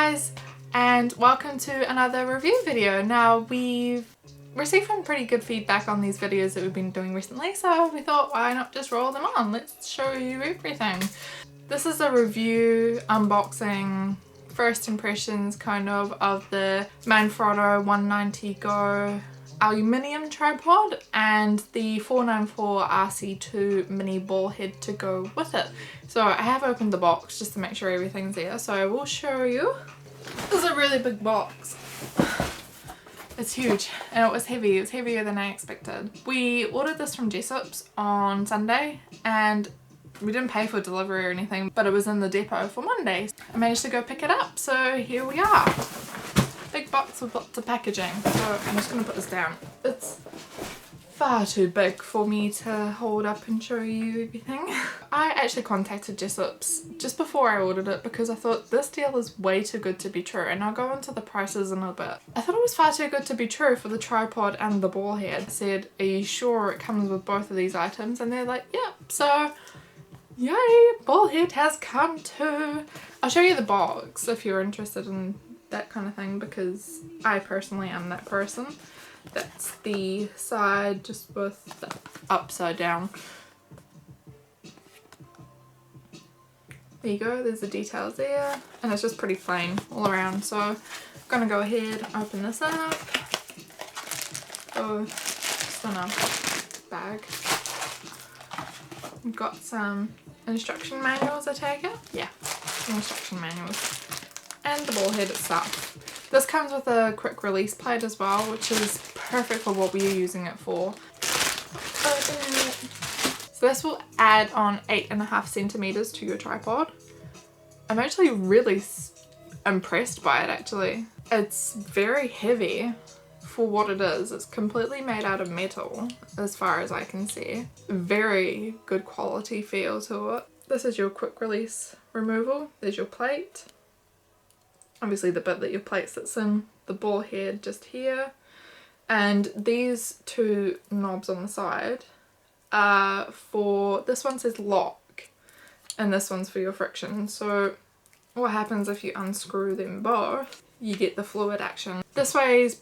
guys, and welcome to another review video. Now, we've received some pretty good feedback on these videos that we've been doing recently, so we thought why not just roll them on. Let's show you everything. This is a review, unboxing, first impressions kind of the Manfrotto 190 Go Aluminium tripod and the 494 RC2 mini ball head to go with it. So I have opened the box just to make sure everything's there, so I will show you. This is a really big box. It's huge and it was heavy. It was heavier than I expected. We ordered this from Jessops on Sunday and we didn't pay for delivery or anything, but it was in the depot for Monday. I managed to go pick it up, so here we are. Big box with lots of packaging. So I'm just going to put this down. It's far too big for me to hold up and show you everything. I actually contacted Jessops just before I ordered it because I thought this deal is way too good to be true, and I'll go into the prices in a bit. I thought it was far too good to be true for the tripod and the ball head. I said, are you sure it comes with both of these items? And they're like, yeah. So yay, ball head has come too. I'll show you the box if you're interested in that kind of thing, because I personally am that person. That's the side just with the upside down. There you go, there's the details there, and it's just pretty plain all around. So I'm gonna go ahead, open this up. Oh, just in a bag. We've got some instruction manuals, I take it? Yeah, some instruction manuals. And the ball head itself. This comes with a quick release plate as well, which is perfect for what we are using it for. So this will add on 8.5 centimeters to your tripod. I'm actually really impressed by it actually. It's very heavy for what it is. It's completely made out of metal as far as I can see. Very good quality feel to it. This is your quick release removal. There's your plate. Obviously the bit that your plate sits in, the ball head just here, and these two knobs on the side are for, this one says lock and this one's for your friction. So what happens if you unscrew them both, you get the fluid action. This weighs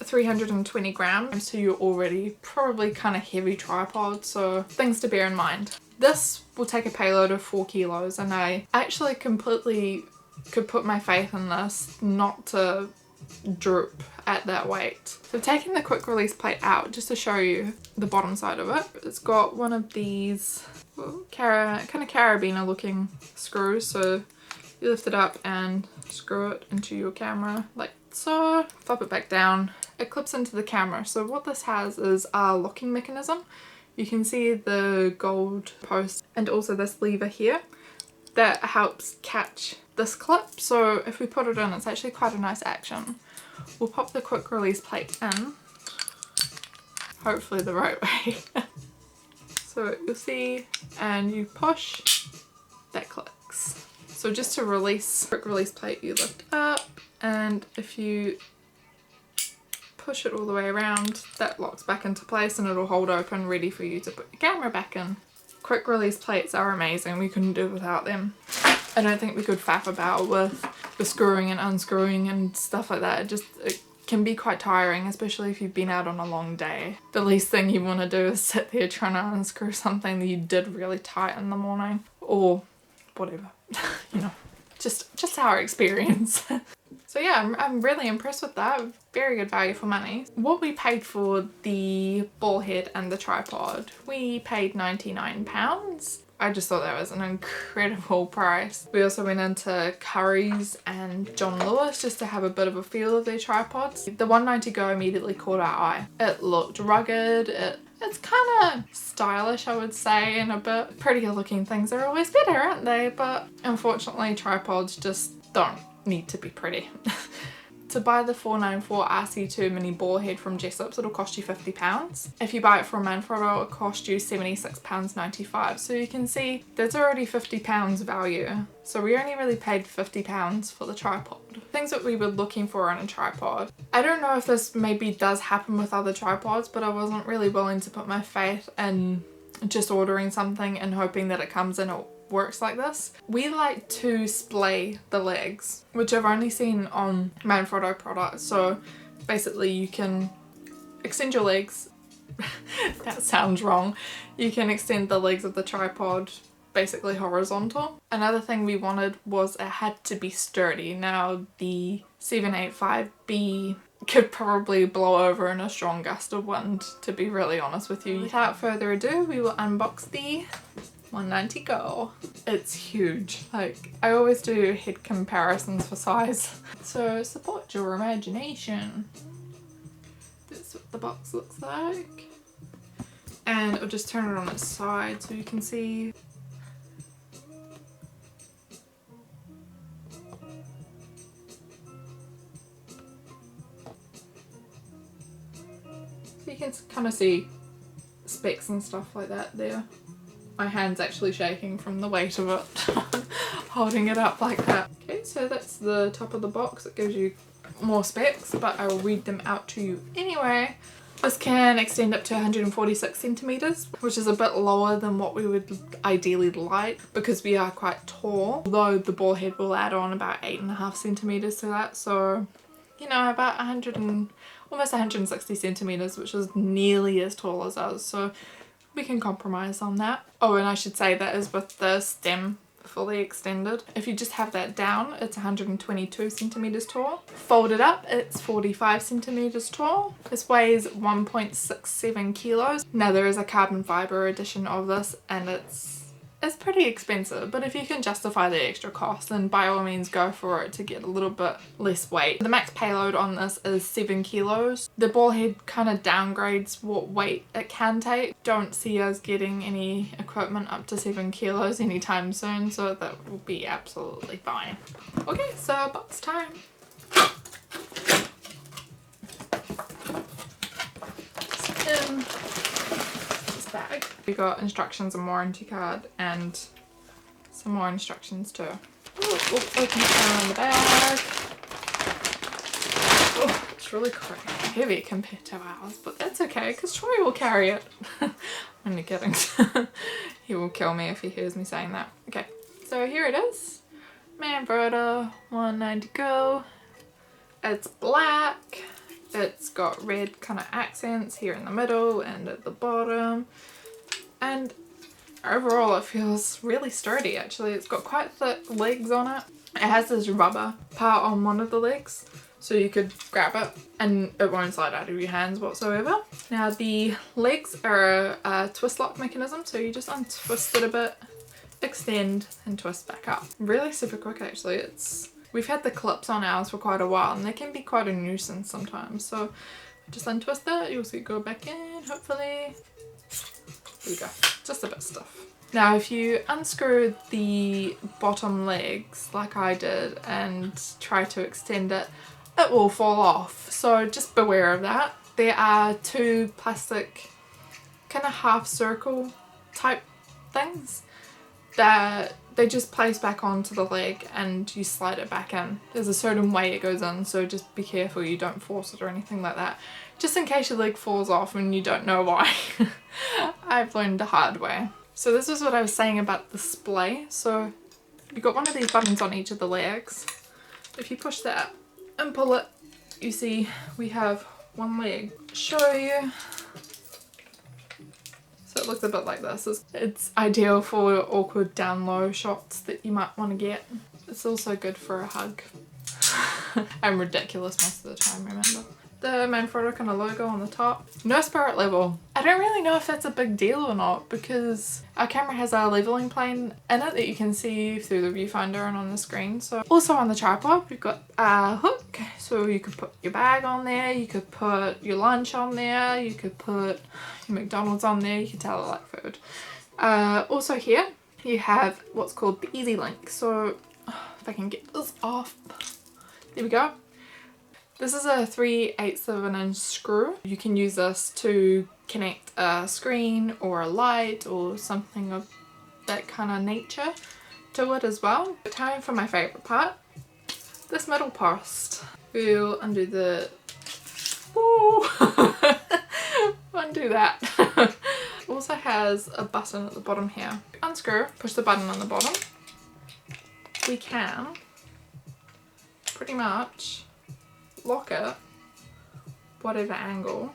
320 grams to your already probably kind of heavy tripod, so things to bear in mind. This will take a payload of 4 kilos and I actually completely could put my faith in this not to droop at that weight. So I've taken the quick release plate out just to show you the bottom side of it. It's got one of these kind of carabiner looking screws, so you lift it up and screw it into your camera like so. Flop it back down. It clips into the camera. So what this has is a locking mechanism. You can see the gold post and also this lever here that helps catch this clip. So if we put it in, it's actually quite a nice action. We'll pop the quick release plate in, hopefully the right way. So you'll see, and you push, that clicks. So just to release quick release plate, you lift up, and if you push it all the way around, that locks back into place and it'll hold open, ready for you to put your camera back in. Quick release plates are amazing. We couldn't do without them. I don't think we could faff about with the screwing and unscrewing and stuff like that. It can be quite tiring, especially if you've been out on a long day. The least thing you want to do is sit there trying to unscrew something that you did really tight in the morning or whatever. You know, just our experience. So yeah, I'm really impressed with that. Very good value for money. What we paid for the ball head and the tripod, we paid £99. I just thought that was an incredible price. We also went into Curry's and John Lewis just to have a bit of a feel of their tripods. The 190 Go immediately caught our eye. It looked rugged, it's kind of stylish I would say, and a bit prettier looking things are always better, aren't they? But unfortunately tripods just don't need to be pretty. To buy the 494 RC2 mini ball head from Jessops, it'll cost you £50. If you buy it from Manfrotto, it'll cost you £76.95. So you can see there's already £50 value. So we only really paid £50 for the tripod. Things that we were looking for on a tripod. I don't know if this maybe does happen with other tripods, but I wasn't really willing to put my faith in just ordering something and hoping that it comes in works like this. We like to splay the legs, which I've only seen on Manfrotto products. So basically you can extend your legs. That sounds wrong. You can extend the legs of the tripod basically horizontal. Another thing we wanted was it had to be sturdy. Now the 785B could probably blow over in a strong gust of wind, to be really honest with you. Without further ado, we will unbox the 190 Go. It's huge. Like, I always do head comparisons for size. So support your imagination. That's what the box looks like. And I'll just turn it on its side so you can see. So you can kind of see specs and stuff like that there. My hand's actually shaking from the weight of it, holding it up like that. Okay, so that's the top of the box. It gives you more specs, but I will read them out to you anyway. This can extend up to 146 centimeters, which is a bit lower than what we would ideally like because we are quite tall. Although the ball head will add on about 8.5 centimeters to that, so you know, about almost 160 centimeters, which is nearly as tall as us. So we can compromise on that. Oh, and I should say that is with the stem fully extended. If you just have that down, it's 122 centimeters tall. Folded up, it's 45 centimeters tall. This weighs 1.67 kilos. Now there is a carbon fiber edition of this and it's pretty expensive, but if you can justify the extra cost, then by all means go for it to get a little bit less weight. The max payload on this is 7 kilos. The ball head kind of downgrades what weight it can take. Don't see us getting any equipment up to 7 kilos anytime soon, so that will be absolutely fine. Okay, so box time. Just in this bag. We got instructions and warranty card and some more instructions too. Ooh, open it on the bag. Oh, it's really quite heavy compared to ours, but that's okay because Troy will carry it. I'm only kidding. He will kill me if he hears me saying that. Okay, so here it is. Manfrotto 190 Go. It's black. It's got red kind of accents here in the middle and at the bottom. And overall it feels really sturdy actually. It's got quite thick legs on it. It has this rubber part on one of the legs so you could grab it and it won't slide out of your hands whatsoever. Now the legs are a twist lock mechanism, so you just untwist it a bit, extend and twist back up. Really super quick actually. We've had the clips on ours for quite a while and they can be quite a nuisance sometimes, so just untwist it, you'll see it go back in hopefully. There you go, just a bit stiff. Now if you unscrew the bottom legs like I did and try to extend it, it will fall off, so just beware of that. There are two plastic kind of half circle type things that they just place back onto the leg and you slide it back in. There's a certain way it goes in, so just be careful you don't force it or anything like that, just in case your leg falls off and you don't know why. I've learned the hard way. So this is what I was saying about the splay. So you've got one of these buttons on each of the legs. If you push that and pull it, you see we have one leg. Show you. So it looks a bit like this. It's ideal for awkward down low shots that you might want to get. It's also good for a hug. I'm ridiculous most of the time, remember. The Manfrotto kind of logo on the top. No spirit level. I don't really know if that's a big deal or not because our camera has a leveling plane in it that you can see through the viewfinder and on the screen. So also on the tripod we've got a hook, so you could put your bag on there, you could put your lunch on there, you could put your McDonald's on there, you can tell I like food. Also here you have what's called the Easy Link. So if I can get this off, there we go. This is a 3/8 of an inch screw. You can use this to connect a screen or a light or something of that kind of nature to it as well. Time for my favourite part, this middle post. We'll undo the... Ooh. Undo that. Also also has a button at the bottom here. Unscrew, push the button on the bottom. We can pretty much lock it whatever angle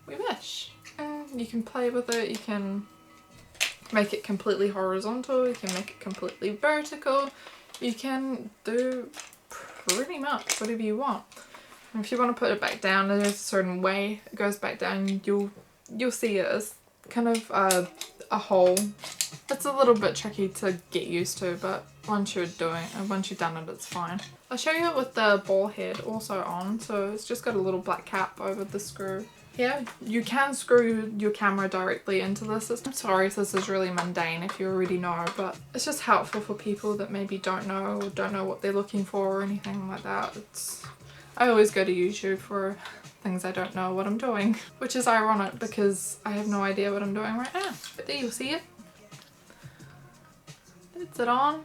we wish. And you can play with it, you can make it completely horizontal, you can make it completely vertical, you can do pretty much whatever you want. And if you want to put it back down, there's a certain way it goes back down. You'll see it as kind of a hole. It's a little bit tricky to get used to, but once you've done it, it's fine. I'll show you it with the ball head also on. So it's just got a little black cap over the screw here. You can screw your camera directly into the system. Sorry if this is really mundane if you already know, but it's just helpful for people that maybe don't know what they're looking for or anything like that. I always go to YouTube for things I don't know what I'm doing, which is ironic because I have no idea what I'm doing right now. But there you'll see it. It's it on.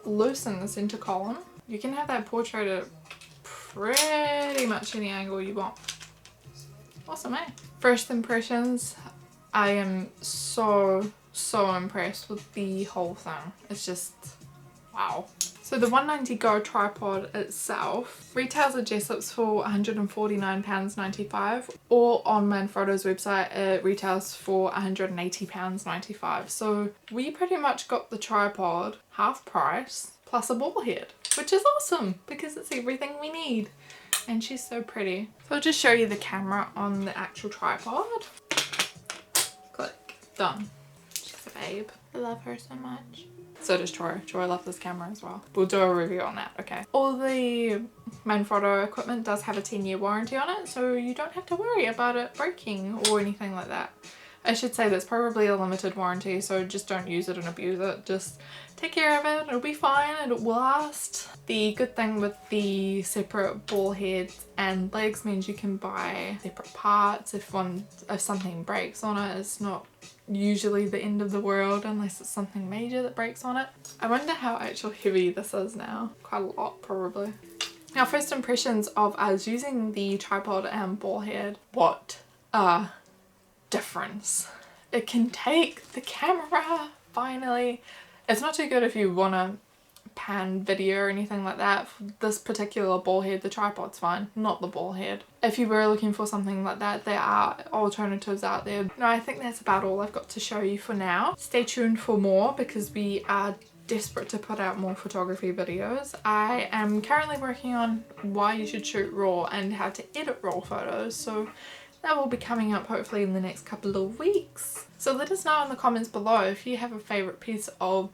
Loosen the center column. You can have that portrait at pretty much any angle you want. Awesome, eh? First impressions, I am so impressed with the whole thing. It's just wow. So the 190 Go tripod itself retails at Jessops for £149.95, or on Manfrotto's website it retails for £180.95. So we pretty much got the tripod half price plus a ball head, which is awesome because it's everything we need. And she's so pretty. So I'll just show you the camera on the actual tripod. Click. Done. She's a babe. I love her so much. So does Troy. Troy loves this camera as well. We'll do a review on that, okay? All the Manfrotto equipment does have a 10-year warranty on it, so you don't have to worry about it breaking or anything like that. I should say that's probably a limited warranty, so just don't use it and abuse it. Just take care of it, it'll be fine, it will last. The good thing with the separate ball heads and legs means you can buy separate parts. If something breaks on it, it's not usually the end of the world unless it's something major that breaks on it. I wonder how actually heavy this is now. Quite a lot probably. Now, first impressions of us using the tripod and ball head. What a difference. It can take the camera, finally. It's not too good if you want to pan video or anything like that. For this particular ball head, the tripod's fine, not the ball head. If you were looking for something like that, there are alternatives out there. No, I think that's about all I've got to show you for now. Stay tuned for more because we are desperate to put out more photography videos. I am currently working on why you should shoot RAW and how to edit RAW photos, so that will be coming up hopefully in the next couple of weeks. So let us know in the comments below if you have a favourite piece of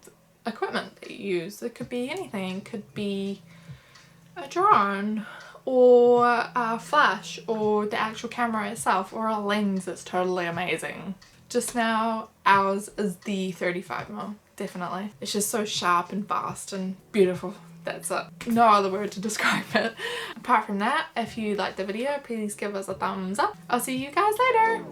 equipment that you use. It could be anything. It could be a drone or a flash or the actual camera itself or a lens that's totally amazing. Just now ours is the 35mm, definitely. It's just so sharp and fast and beautiful. That's it. No other word to describe it. Apart from that, if you liked the video, please give us a thumbs up. I'll see you guys later.